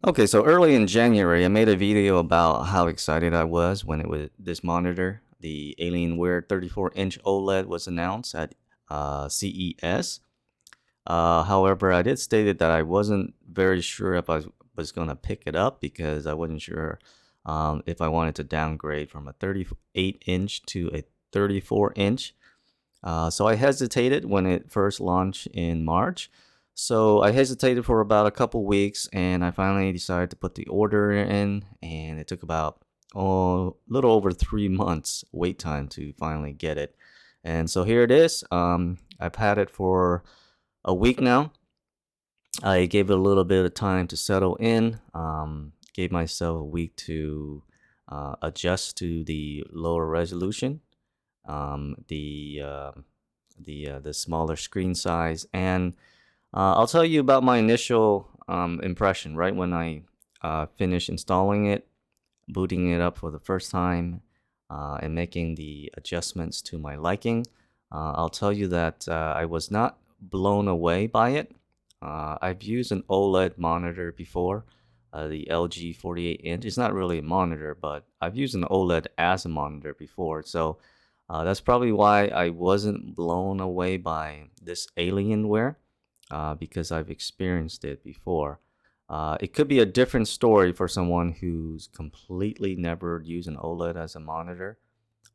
Okay, so early in January, I made a video about how excited I was when this monitor, the Alienware 34-inch OLED, was announced at CES. However, I did stated that I wasn't very sure if I was going to pick it up because I wasn't sure if I wanted to downgrade from a 38-inch to a 34-inch. So I hesitated when it first launched in March. So I hesitated for about a couple weeks and I finally decided to put the order in, and it took about a little over 3 months wait time to finally get it. And so here it is. I've had it for a week now. I gave it a little bit of time to settle in, gave myself a week to adjust to the lower resolution, the smaller screen size, and I'll tell you about my initial impression right when I finished installing it, booting it up for the first time, and making the adjustments to my liking. I'll tell you that I was not blown away by it. I've used an OLED monitor before, the LG 48 inch. It's not really a monitor, but I've used an OLED as a monitor before. So that's probably why I wasn't blown away by this Alienware, because I've experienced it before. It could be a different story for someone who's completely never used an OLED as a monitor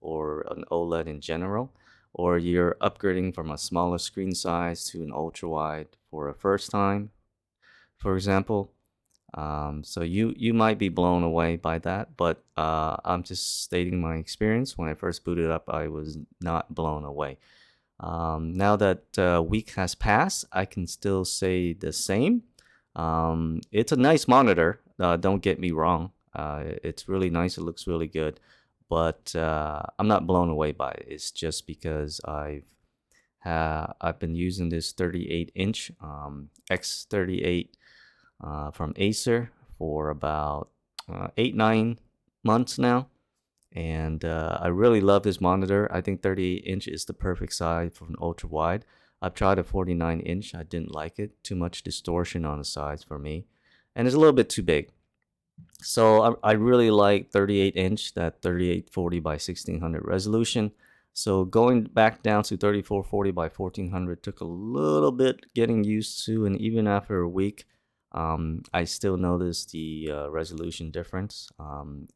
or an OLED in general, or you're upgrading from a smaller screen size to an ultra wide for a first time, for example. So you might be blown away by that, but I'm just stating my experience. When I first booted up, I was not blown away. Now that a week has passed, I can still say the same. It's a nice monitor. Don't get me wrong. It's really nice. It looks really good, but I'm not blown away by it. It's just because I've been using this 38-inch X38 from Acer for about 8-9 months now, and I really love this monitor. I think 38-inch is the perfect size for an ultra wide. I've tried a 49-inch. I didn't like it. Too much distortion on the sides for me, and it's a little bit too big. So I really like 38-inch, that 3840 by 1600 resolution. So going back down to 3440 by 1400 took a little bit getting used to, and even after a week, I still notice the resolution difference.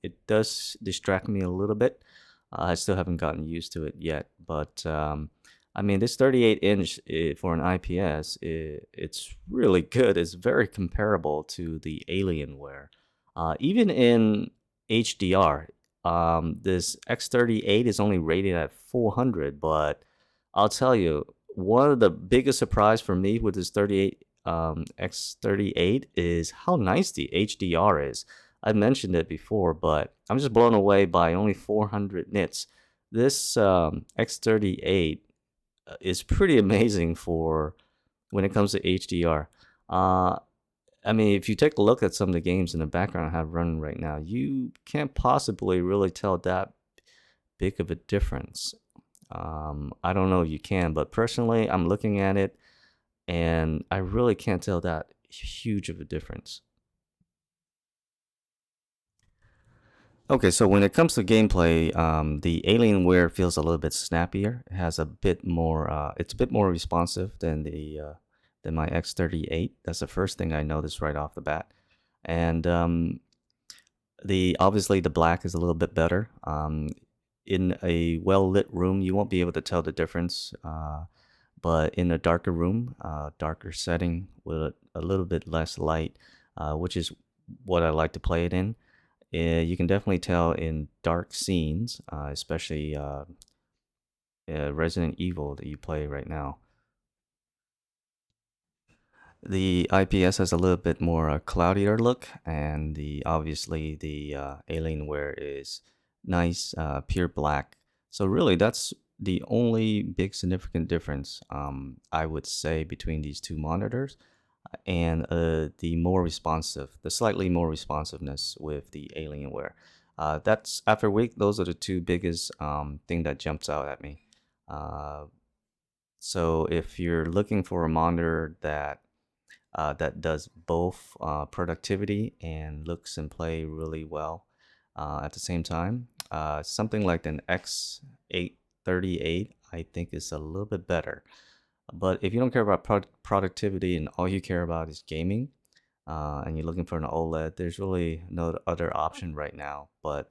It does distract me a little bit. I still haven't gotten used to it yet, but I mean, this 38-inch for an IPS, it's really good. It's very comparable to the Alienware. Even in HDR, this X38 is only rated at 400, but I'll tell you, one of the biggest surprise for me with this 38 X38 is how nice the HDR is. I mentioned it before, but I'm just blown away by only 400 nits. This X38 is pretty amazing for when it comes to HDR. I mean, if you take a look at some of the games in the background I have running right now, you can't possibly really tell that big of a difference. I don't know if you can, but personally, I'm looking at it and I really can't tell that huge of a difference. Okay, so when it comes to gameplay, the Alienware feels a little bit snappier. It has a bit more. It's a bit more responsive than my X38. That's the first thing I noticed right off the bat, and the obviously the black is a little bit better. In a well lit room, you won't be able to tell the difference, but in a darker room, darker setting with a little bit less light, which is what I like to play it in. You can definitely tell in dark scenes, especially Resident Evil that you play right now. The IPS has a little bit more cloudier look, and obviously the Alienware is nice, pure black. So really, that's the only big significant difference I would say between these two monitors, and the slightly more responsiveness with the Alienware. That's after a week. Those are the two biggest thing that jumps out at me. Uh, so if you're looking for a monitor that that does both productivity and looks and play really well at the same time. Something like an X38, I think, is a little bit better. But if you don't care about productivity and all you care about is gaming, and you're looking for an OLED, there's really no other option right now but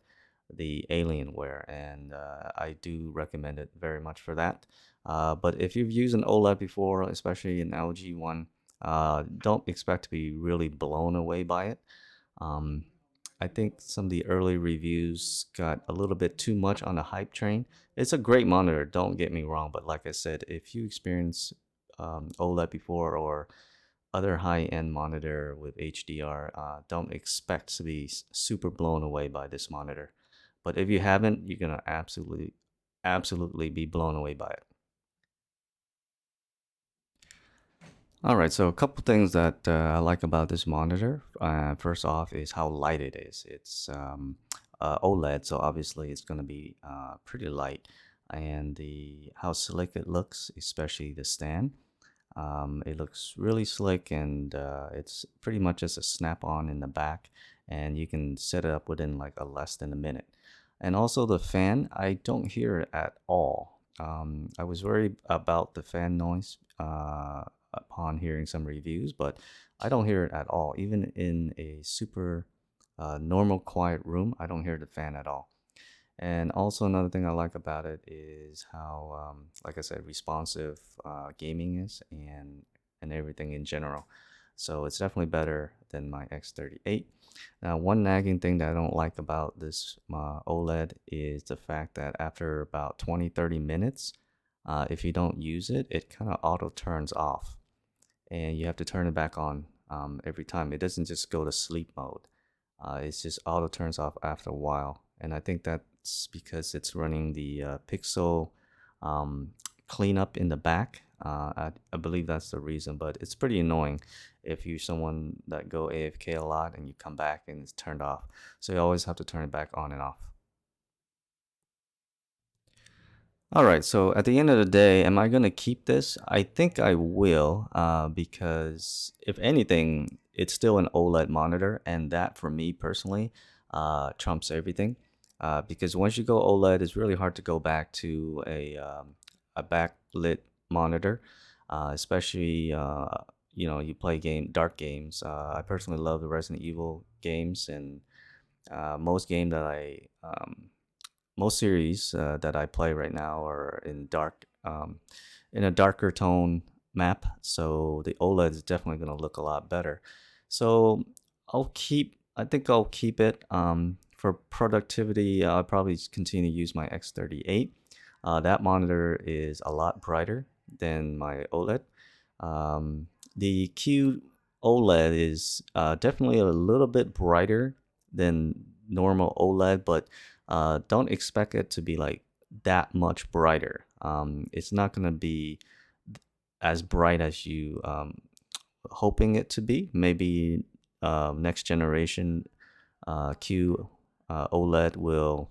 the Alienware, and I do recommend it very much for that. But if you've used an OLED before, especially an LG one, don't expect to be really blown away by it. Um, I think some of the early reviews got a little bit too much on the hype train. It's a great monitor, don't get me wrong, but like I said, if you experience OLED before or other high-end monitor with HDR, don't expect to be super blown away by this monitor. But if you haven't, you're gonna absolutely be blown away by it. All right, so a couple things that I like about this monitor. First off is how light it is. It's OLED, so obviously it's going to be pretty light, and the how slick it looks, especially the stand. It looks really slick, and it's pretty much just a snap-on in the back, and you can set it up within like a less than a minute. And also the fan, I don't hear it at all. I was worried about the fan noise upon hearing some reviews, but I don't hear it at all. Even in a super normal quiet room, I don't hear the fan at all. And also another thing I like about it is how, like I said, responsive gaming is and everything in general. So it's definitely better than my X38. Now, one nagging thing that I don't like about this OLED is the fact that after about 20-30 minutes, if you don't use it, it kind of auto turns off, and you have to turn it back on every time. It doesn't just go to sleep mode. It's just auto turns off after a while, and I think that's because it's running the pixel cleanup in the back. I believe that's the reason, but it's pretty annoying if you're someone that go AFK a lot and you come back and it's turned off. So you always have to turn it back on and off. All right, so at the end of the day, am I going to keep this? I think I will, because if anything, it's still an OLED monitor, and that for me personally trumps everything. Because once you go OLED, it's really hard to go back to a backlit monitor, especially you play dark games. I personally love the Resident Evil games, and most game that most series that I play right now are in a darker tone map, so the OLED is definitely going to look a lot better. So I think I'll keep it. For productivity, I'll probably continue to use my X38. That monitor is a lot brighter than my OLED. The QD-Oled is definitely a little bit brighter than normal OLED, but don't expect it to be like that much brighter. It's not going to be as bright as you hoping it to be. Maybe next generation QD-Oled will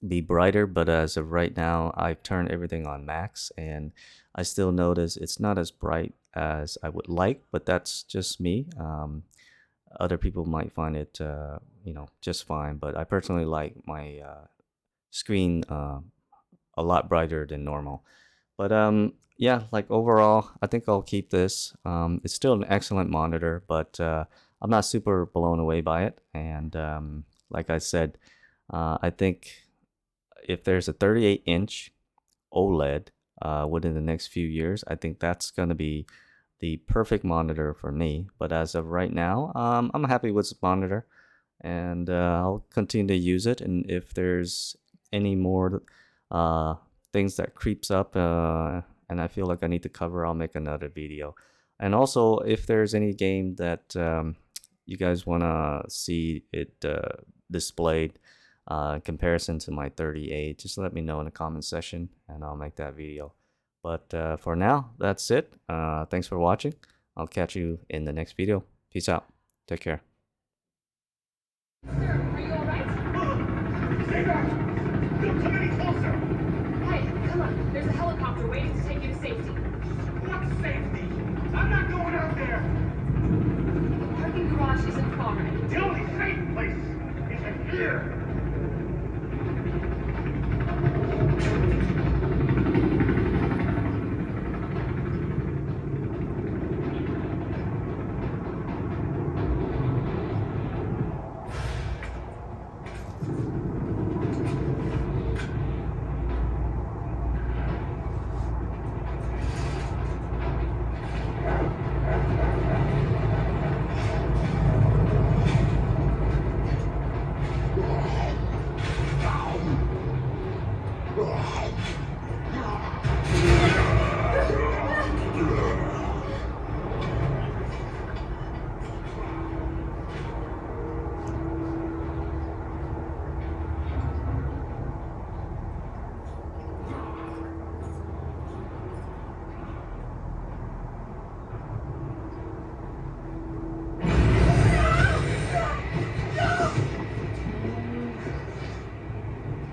be brighter, but as of right now, I've turned everything on max, and I still notice it's not as bright as I would like, but that's just me. Other people might find it, just fine, but I personally like my screen a lot brighter than normal. But yeah, like overall, I think I'll keep this. It's still an excellent monitor, but I'm not super blown away by it. And like I said, I think if there's a 38-inch OLED within the next few years, I think that's going to be the perfect monitor for me. But as of right now, I'm happy with this monitor, and I'll continue to use it. And if there's any more things that creeps up and I feel like I need to cover, I'll make another video. And also, if there's any game that you guys want to see it displayed in comparison to my 38, just let me know in the comment section and I'll make that video. But for now, that's it. Thanks for watching. I'll catch you in the next video. Peace out. Take care. Sir, are you alright? Stay back! Don't come any closer! Hey, come on. There's a helicopter waiting to take you to safety. What safety? I'm not going out there! The only safe place is in here.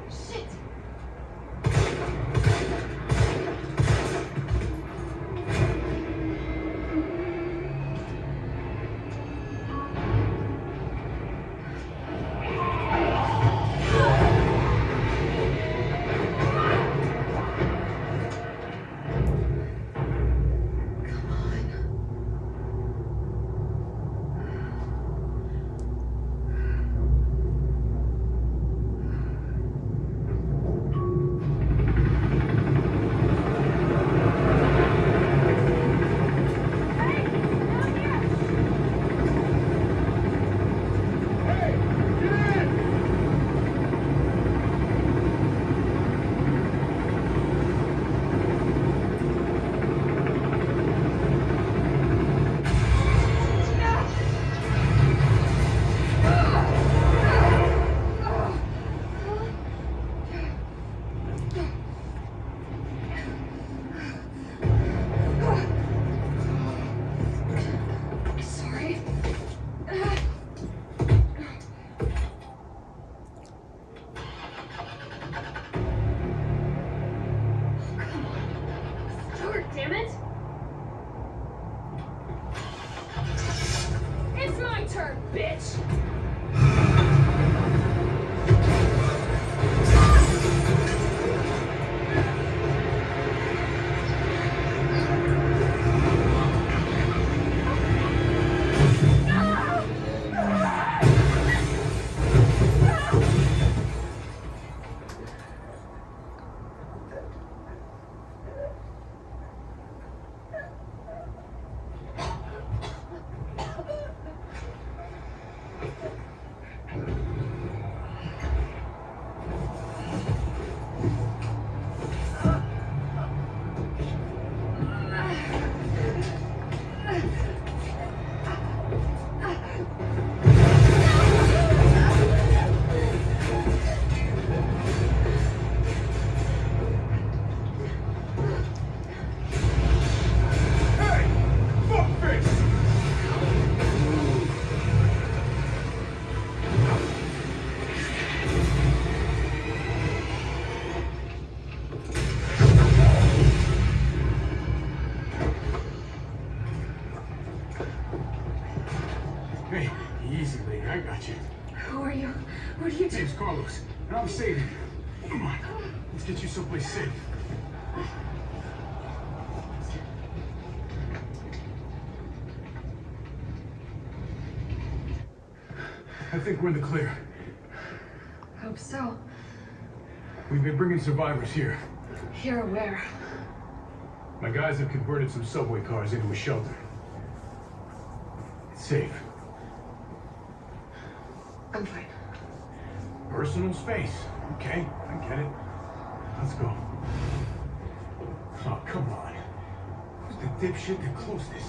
Shit! Come on. Hey, down here! Sorry. Come on. Start, damn it! It's my turn, bitch! Hey! Fuckface! Hey, easy, lady. I got you. Who are you? What are you doing? Name's Carlos, and I'm saving you. Come on, let's get you someplace safe. I think we're in the clear. Hope so. We've been bringing survivors here. Here where? My guys have converted some subway cars into a shelter. It's safe. I'm fine. Personal space. Okay, I get it. Let's go. Oh, come on. Who's the dipshit that closed this?